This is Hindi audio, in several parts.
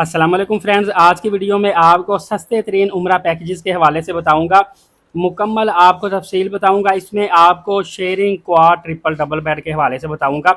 अस्सलाम वालेकुम फ्रेंड्स, आज की वीडियो में आपको सस्ते तरीन उम्रा पैकेजेस के हवाले से बताऊंगा। मुकम्मल आपको तफसील बताऊंगा। इसमें आपको sharing, quad, triple, double bed के हवाले से बताऊंगा।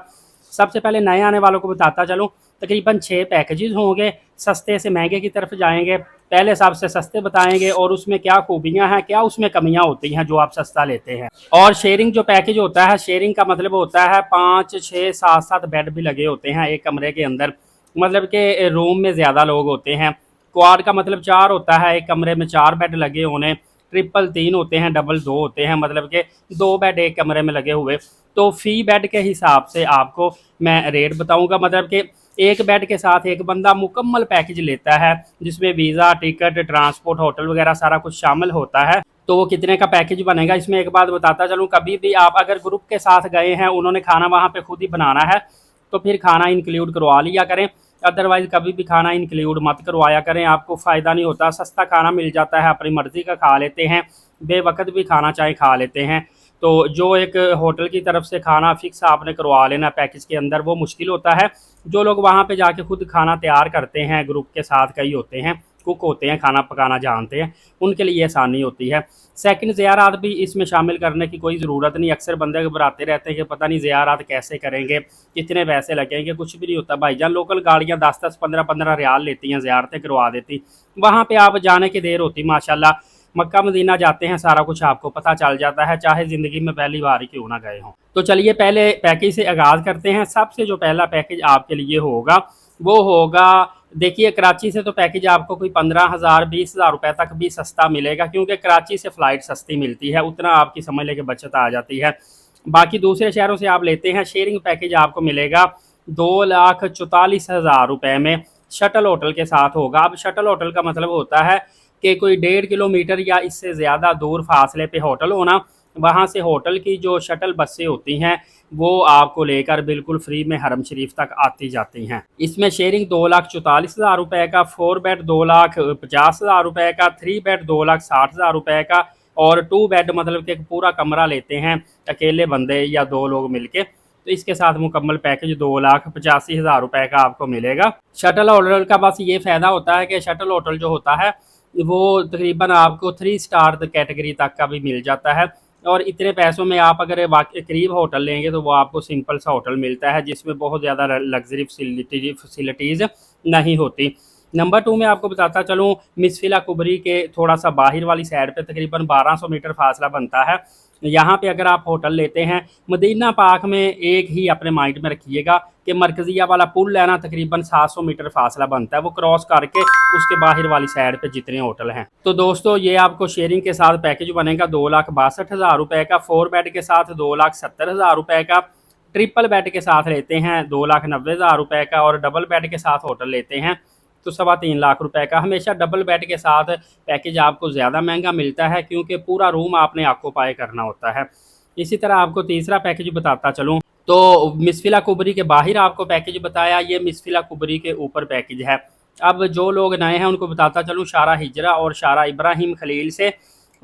सबसे पहले नए आने वालों को बताता चलूँ, तकरीबन 6 पैकेजेस होंगे। सस्ते से महंगे की तरफ जाएंगे। पहले सबसे सस्ते बताएंगे और उसमें क्या खूबियाँ हैं, क्या उसमें कमियाँ होती हैं जो आप सस्ता लेते हैं। और शेयरिंग जो पैकेज होता है, शेयरिंग का मतलब होता है 5, 6, 7, 7 बेड भी लगे होते हैं एक कमरे के अंदर, मतलब कि रूम में ज़्यादा लोग होते हैं। क्वाड का मतलब 4 होता है, एक कमरे में 4 बेड लगे होने। ट्रिपल 3 होते हैं, डबल 2 होते हैं, मतलब कि 2 बेड एक कमरे में लगे हुए। तो फ़ी बेड के हिसाब से आपको मैं रेट बताऊंगा, मतलब कि एक बेड के साथ एक बंदा मुकम्मल पैकेज लेता है जिसमें वीज़ा, टिकट, ट्रांसपोर्ट, होटल वगैरह सारा कुछ शामिल होता है। तो वो कितने का पैकेज बनेगा, इसमें एक बात बताता चलूँ, कभी भी आप अगर ग्रुप के साथ गए हैं, उन्होंने खाना वहाँ पे खुद ही बनाना है, तो फिर खाना इंक्लूड करवा लिया करें। अदरवाइज़ कभी भी खाना इंक्लूड मत करवाया करें, आपको फ़ायदा नहीं होता। सस्ता खाना मिल जाता है, अपनी मर्ज़ी का खा लेते हैं, बेवक़्त भी खाना चाहे खा लेते हैं। तो जो एक होटल की तरफ से खाना फ़िक्स आपने करवा लेना पैकेज के अंदर, वो मुश्किल होता है। जो लोग वहाँ पे जाके खुद खाना तैयार करते हैं, ग्रुप के साथ कई होते हैं, कुक होते हैं, खाना पकाना जानते हैं, उनके लिए आसानी होती है। सेकंड, ज़ियारात भी इसमें शामिल करने की कोई ज़रूरत नहीं। अक्सर बंदे घबराते रहते हैं कि पता नहीं ज़ियारात कैसे करेंगे, कितने पैसे लगेंगे। कुछ भी नहीं होता भाईजान, लोकल गाड़ियाँ 10-10, 15-15 रियाल लेती हैं, ज़ियारतें करवा देती। वहाँ पे आप जाने की देर होती माशाल्लाह। मक्का मदीना जाते हैं, सारा कुछ आपको पता चल जाता है, चाहे ज़िंदगी में पहली बार ही क्यों ना गए हों। तो चलिए पहले पैकेज से आगाज़ करते हैं। सबसे जो पहला पैकेज आपके लिए होगा वो होगा, देखिए कराची से तो पैकेज आपको कोई 15,000 20,000 रुपये तक भी सस्ता मिलेगा, क्योंकि कराची से फ़्लाइट सस्ती मिलती है, उतना आपकी समझ लेके बचत आ जाती है। बाकी दूसरे शहरों से आप लेते हैं, शेयरिंग पैकेज आपको मिलेगा 2,44,000 रुपये में, शटल होटल के साथ होगा। अब शटल होटल का मतलब होता है कि कोई 1.5 किलोमीटर या इससे ज़्यादा दूर फासले पे होटल होना, वहाँ से होटल की जो शटल बसें होती हैं वो आपको लेकर बिल्कुल फ्री में हरम शरीफ तक आती जाती हैं। इसमें शेयरिंग 2,44,000 रुपये का, 4 बेड 2,50,000 रुपये का, 3 बेड 2,60,000 रुपये का, और 2 बेड मतलब कि पूरा कमरा लेते हैं अकेले बंदे या 2 लोग मिलके, तो इसके साथ मुकम्मल पैकेज 2,85,000 रुपये का आपको मिलेगा। शटल होटल का बस ये फ़ायदा होता है कि शटल होटल जो होता है वो तकरीबन आपको 3 स्टार कैटेगरी तक का भी मिल जाता है। और इतने पैसों में आप अगर करीब होटल लेंगे तो वो आपको सिंपल सा होटल मिलता है जिसमें बहुत ज़्यादा लग्जरी फैसिलिटीज़ नहीं होती। नंबर 2 में आपको बताता चलूँ, मिसफिला कुबरी के थोड़ा सा बाहर वाली साइड पे तकरीबन 1200 मीटर फासला बनता है। यहाँ पे अगर आप होटल लेते हैं, मदीना पाक में एक ही अपने माइंड में रखिएगा कि मरकजिया वाला पुल लेना तकरीबन 700 मीटर फासला बनता है, वो क्रॉस करके उसके बाहर वाली साइड पे जितने होटल हैं। तो दोस्तों ये आपको शेयरिंग के साथ पैकेज बनेगा 2,62,000 रुपये का, 4 बेड के साथ 2,70,000 रुपये का, ट्रिपल बेड के साथ लेते हैं 2,90,000 रुपये का, और डबल बेड के साथ होटल लेते हैं तो 3.25 लाख रुपए का। हमेशा डबल बेड के साथ पैकेज आपको ज़्यादा महंगा मिलता है, क्योंकि पूरा रूम आपने ऑक्यूपाई करना होता है। इसी तरह आपको तीसरा पैकेज बताता चलूँ, तो मिसफिला कुबरी के बाहर आपको पैकेज बताया, ये मिसफिला कुबरी के ऊपर पैकेज है। अब जो लोग नए हैं उनको बताता चलूँ, शारा हिजरा और शारा इब्राहिम खलील से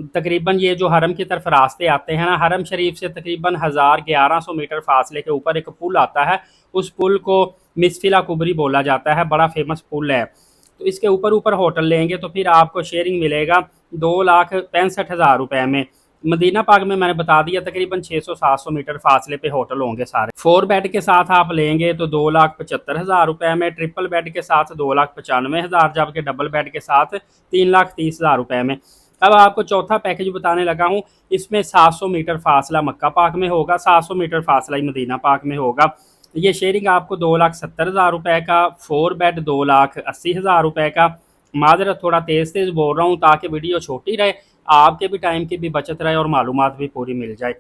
तकरीबन ये जो हरम की तरफ रास्ते आते हैं ना, हरम शरीफ से तकरीबन 1,100 मीटर फासले के ऊपर एक पुल आता है, उस पुल को मिसफिला कुबरी बोला जाता है, बड़ा फेमस पुल है। तो इसके ऊपर ऊपर होटल लेंगे तो फिर आपको शेयरिंग मिलेगा 2,65,000 रुपये में। मदीना पाक में मैंने बता दिया तकरीबन 600-700 मीटर फासले पे होटल होंगे सारे। 4 बेड के साथ आप लेंगे तो 2,75,000 रुपये में, ट्रिपल बेड के साथ 2,95,000, जबकि डबल बेड के साथ 3,30,000 रुपये में। अब आपको चौथा पैकेज बताने लगा हूँ, इसमें 700 मीटर फासला मक्का पाक में होगा, 700 मीटर फासला ही मदीना पाक में होगा। ये शेयरिंग आपको 2,70,000 रुपये का, 4 बेड 2,80,000 रुपये का। माजरत थोड़ा तेज़ तेज़ बोल रहा हूँ ताकि वीडियो छोटी रहे, आपके भी टाइम की भी बचत रहे और मालूमात भी पूरी मिल जाए।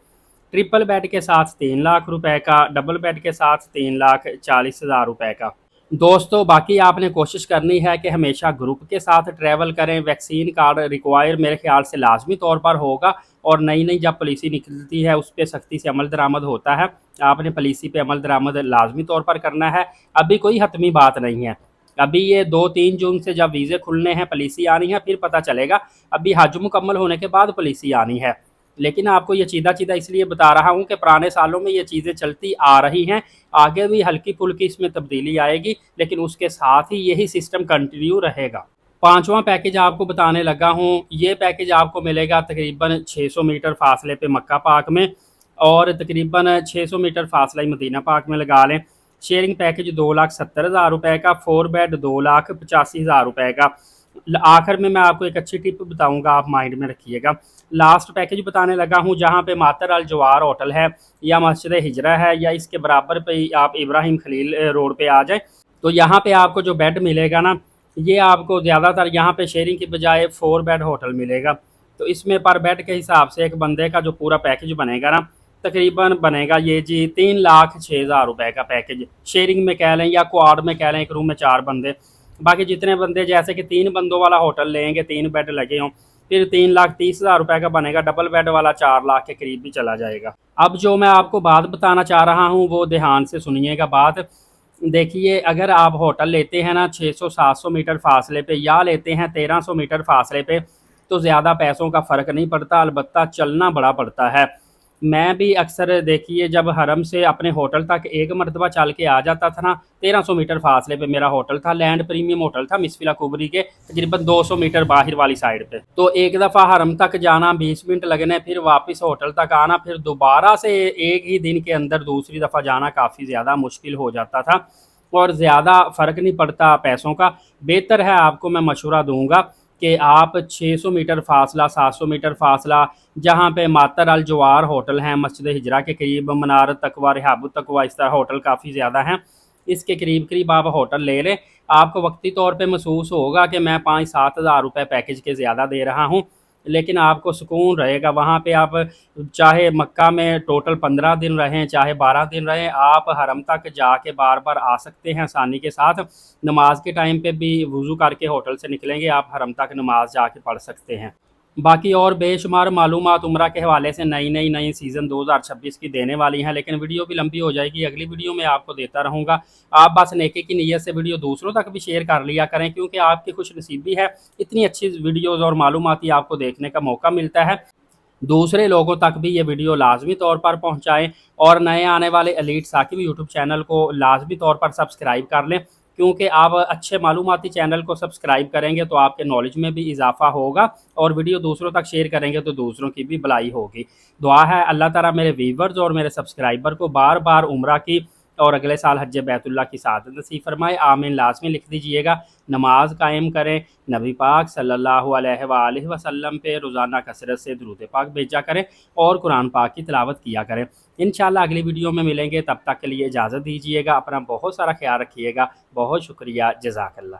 ट्रिपल बेड के साथ 3 लाख रुपए का, डबल बेड के साथ 3,40,000 रुपये का। दोस्तों बाकी आपने कोशिश करनी है कि हमेशा ग्रुप के साथ ट्रैवल करें। वैक्सीन कार्ड रिक्वायर मेरे ख्याल से लाजमी तौर पर होगा, और नई नई जब पॉलिसी निकलती है उस पर सख्ती से अमल दरामद होता है, आपने पॉलिसी पे अमल दरामद लाजमी तौर पर करना है। अभी कोई हतमी बात नहीं है, अभी ये 2-3 जून से जब वीज़े खुलने हैं, पॉलिसी आनी है, फिर पता चलेगा। अभी हज मुकम्मल होने के बाद पॉलिसी आनी है, लेकिन आपको ये चीदा चीदा इसलिए बता रहा हूँ कि पुराने सालों में ये चीज़ें चलती आ रही हैं, आगे भी हल्की फुल्की इसमें तब्दीली आएगी, लेकिन उसके साथ ही यही सिस्टम कंटिन्यू रहेगा। पांचवा पैकेज आपको बताने लगा हूँ, ये पैकेज आपको मिलेगा तकरीबन 600 मीटर फासले पे मक्का पाक में, और तकरीबन 600 मीटर फासला ही मदीना पाक में लगा लें। शेयरिंग पैकेज 2,70,000 रुपये का, 4 बेड 2,85,000 रुपये का। आखिर में मैं आपको एक अच्छी टिप बताऊंगा, आप माइंड में रखिएगा। लास्ट पैकेज बताने लगा हूँ, जहाँ पे मातर अल जवार होटल है या मस्जिद हिजरा है या इसके बराबर पे ही आप इब्राहिम खलील रोड पे आ जाए, तो यहाँ पे आपको जो बेड मिलेगा ना, ये आपको ज़्यादातर यहाँ पे शेयरिंग की बजाय 4 बेड होटल मिलेगा। तो इसमें पर बेड के हिसाब से एक बंदे का जो पूरा पैकेज बनेगा ना, तकरीबन बनेगा ये जी 3,06,000 रुपये का पैकेज। शेयरिंग में कह लें या क्वाड में कह लें, एक रूम में 4 बंदे, बाकी जितने बंदे, जैसे कि 3 बंदों वाला होटल लेंगे, 3 बेड लगे हों, फिर 3,30,000 रुपये का बनेगा। डबल बेड वाला 4 लाख के करीब भी चला जाएगा। अब जो मैं आपको बात बताना चाह रहा हूँ वो ध्यान से सुनिएगा बात। देखिए, अगर आप होटल लेते हैं ना 600-700 मीटर फासले पे, या लेते हैं 1,300 मीटर फासले पे, तो ज़्यादा पैसों का फ़र्क नहीं पड़ता, अलबत्ता चलना बड़ा पड़ता है। मैं भी अक्सर, देखिए, जब हरम से अपने होटल तक एक मरतबा चल के आ जाता था ना, 1,300 मीटर फासले पे मेरा होटल था, लैंड प्रीमियम होटल था मिसफिला कुबरी के तकरीबन 200 मीटर बाहर वाली साइड पे। तो एक दफ़ा हरम तक जाना 20 मिनट लगने, फिर वापस होटल तक आना, फिर दोबारा से एक ही दिन के अंदर दूसरी दफ़ा जाना काफ़ी ज़्यादा मुश्किल हो जाता था, और ज़्यादा फ़र्क नहीं पड़ता पैसों का। बेहतर है, आपको मैं मशवरा दूंगा कि आप 600 मीटर फासला, 700 मीटर फासला, जहाँ पे मातर अल जवार होटल हैं मस्जिद हिजरा के करीब, मनार तकवा, रिहाब तकवा, इस तरह होटल काफ़ी ज़्यादा हैं, इसके करीब करीब आप होटल ले लें। आपको वक्ती तौर पे महसूस होगा कि मैं 5-7 हज़ार रुपये पैकेज के ज़्यादा दे रहा हूँ, लेकिन आपको सुकून रहेगा वहाँ पे। आप चाहे मक्का में टोटल 15 दिन रहें, चाहे 12 दिन रहें, आप हरम तक जाके बार बार आ सकते हैं आसानी के साथ। नमाज के टाइम पे भी वज़ू करके होटल से निकलेंगे, आप हरम तक नमाज जाके पढ़ सकते हैं। बाकी और बेशुमार मालूमात उम्रा के हवाले से नई सीज़न 2026 की देने वाली हैं, लेकिन वीडियो भी लंबी हो जाएगी, अगली वीडियो में आपको देता रहूँगा। आप बस नेकी की नीयत से वीडियो दूसरों तक भी शेयर कर लिया करें, क्योंकि आपकी खुशनसीबी है, इतनी अच्छी वीडियोज़ और मालूमाती आपको देखने का मौका मिलता है। दूसरे लोगों तक भी ये वीडियो लाजमी तौर पर पहुँचाएँ, और नए आने वाले एलीट साकिब यूट्यूब चैनल को लाजमी तौर पर सब्सक्राइब कर लें, क्योंकि आप अच्छे मालूमाती चैनल को सब्सक्राइब करेंगे तो आपके नॉलेज में भी इजाफा होगा, और वीडियो दूसरों तक शेयर करेंगे तो दूसरों की भी भलाई होगी। दुआ है अल्लाह ताला मेरे व्यूवर्स और मेरे सब्सक्राइबर को बार बार उम्रा की और अगले साल हज बैतुल्लाह की सादत नसीब फरमाए, आमीन लाजमी लिख दीजिएगा। नमाज कायम करें, नबी पाक सल्लल्लाहु अलैहि वसल्लम पे रोज़ाना कसरत से दुरूद पाक भेजा करें, और कुरान पाक की तिलावत किया करें। इंशाल्लाह अगली वीडियो में मिलेंगे, तब तक के लिए इजाज़त दीजिएगा। अपना बहुत सारा ख्याल रखिएगा। बहुत शुक्रिया, जज़ाकल्लाह।